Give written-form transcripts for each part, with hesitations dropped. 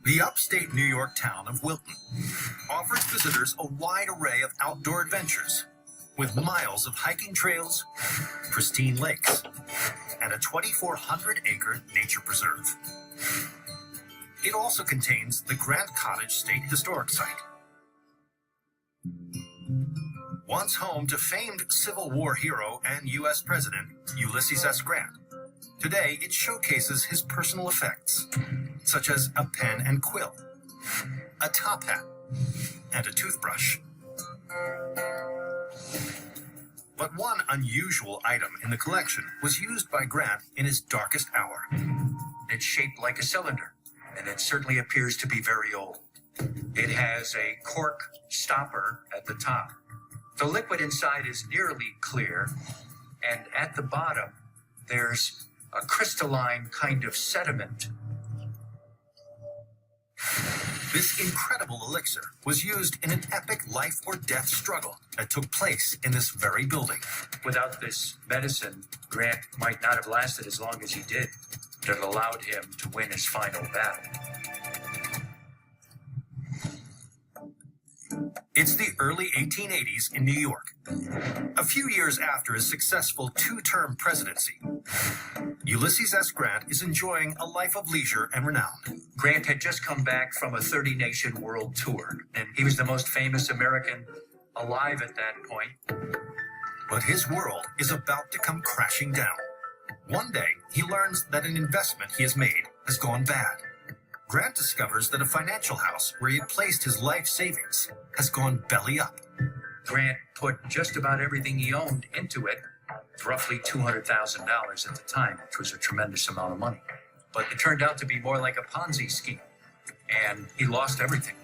The upstate New York town of Wilton offers visitors a wide array of outdoor adventures with miles of hiking trails, pristine lakes, and a 2,400-acre nature preserve. It also contains the Grant Cottage State Historic Site. Once home to famed Civil War hero and U.S. President Ulysses S. Grant, today it showcases his personal effects, such as a pen and quill, a top hat, and a toothbrush. But one unusual item in the collection was used by Grant in his darkest hour. It's shaped like a cylinder, and it certainly appears to be very old. It has a cork stopper at the top. The liquid inside is nearly clear, and at the bottom, there's a crystalline kind of sediment. This incredible elixir was used in an epic life-or-death struggle that took place in this very building. Without this medicine, Grant might not have lasted as long as he did, but it allowed him to win his final battle. It's the early 1880s in New York. A few years after his successful two-term presidency, Ulysses S. Grant is enjoying a life of leisure and renown. Grant had just come back from a 30-nation world tour, and he was the most famous American alive at that point. But his world is about to come crashing down. One day, he learns that an investment he has made has gone bad. Grant discovers that a financial house where he had placed his life savings has gone belly up. Grant put just about everything he owned into it, roughly $200,000 at the time, which was a tremendous amount of money. But it turned out to be more like a Ponzi scheme, and he lost everything.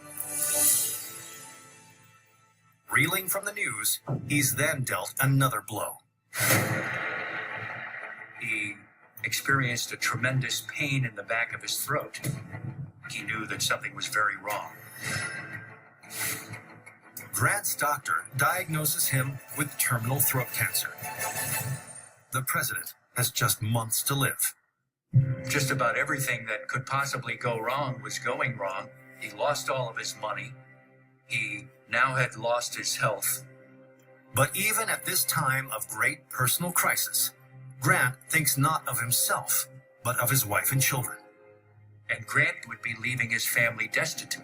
Reeling from the news, he's then dealt another blow. He experienced a tremendous pain in the back of his throat. He knew that something was very wrong. Grant's doctor diagnoses him with terminal throat cancer. The president has just months to live. Just about everything that could possibly go wrong was going wrong. He lost all of his money. He now had lost his health. But even at this time of great personal crisis, Grant thinks not of himself, but of his wife and children. And Grant would be leaving his family destitute.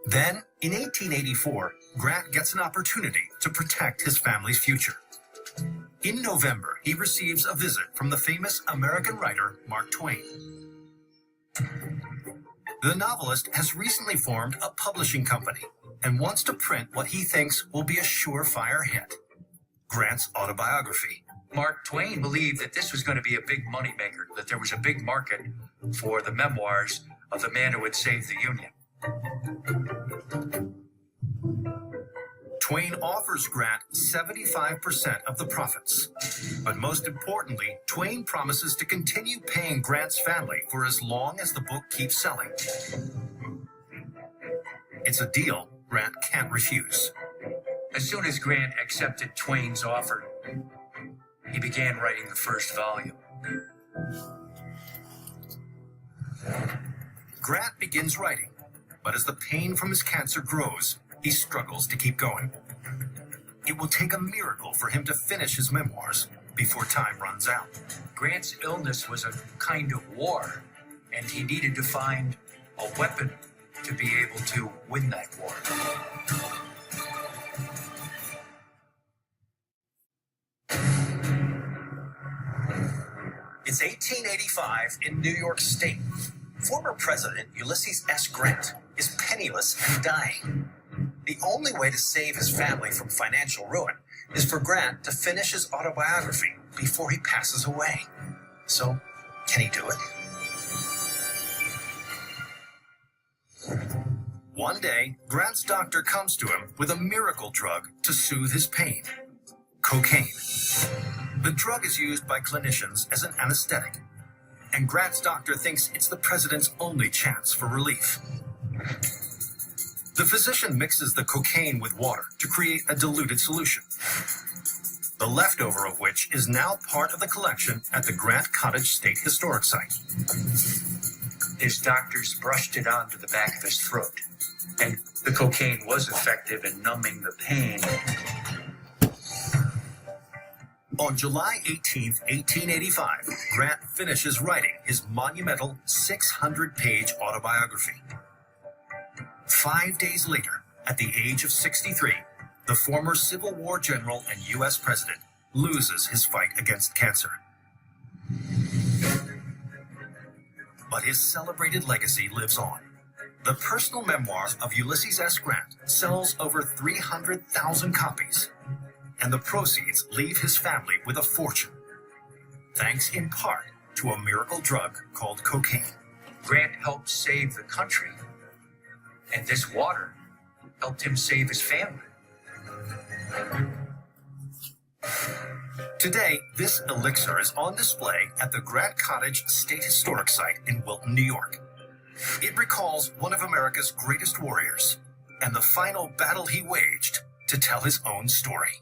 Then, in 1884, Grant gets an opportunity to protect his family's future. In November, he receives a visit from the famous American writer Mark Twain. The novelist has recently formed a publishing company and wants to print what he thinks will be a surefire hit, Grant's autobiography. Mark Twain believed that this was going to be a big moneymaker, that there was a big market for the memoirs of the man who had saved the Union. Twain offers Grant 75% of the profits. But most importantly, Twain promises to continue paying Grant's family for as long as the book keeps selling. It's a deal Grant can't refuse. As soon as Grant accepted Twain's offer, he began writing the first volume. Grant begins writing, but as the pain from his cancer grows, he struggles to keep going. It will take a miracle for him to finish his memoirs before time runs out. Grant's illness was a kind of war, and he needed to find a weapon to be able to win that war. It's 1885 in New York State. Former President Ulysses S. Grant is penniless and dying. The only way to save his family from financial ruin is for Grant to finish his autobiography before he passes away. So, can he do it? One day, Grant's doctor comes to him with a miracle drug to soothe his pain: cocaine. The drug is used by clinicians as an anesthetic, and Grant's doctor thinks it's the president's only chance for relief. The physician mixes the cocaine with water to create a diluted solution. the leftover of which is now part of the collection at the Grant Cottage State Historic Site. His doctors brushed it onto the back of his throat, and the cocaine was effective in numbing the pain. On July 18, 1885, Grant finishes writing his monumental 600-page autobiography. 5 days later, at the age of 63, the former Civil War general and U.S. president loses his fight against cancer. But his celebrated legacy lives on. The personal memoirs of Ulysses S. Grant sells over 300,000 copies, and the proceeds leave his family with a fortune, thanks in part to a miracle drug called cocaine. Grant helped save the country, and this water helped him save his family. Today, this elixir is on display at the Grant Cottage State Historic Site in Wilton, New York. It recalls one of America's greatest warriors and the final battle he waged to tell his own story.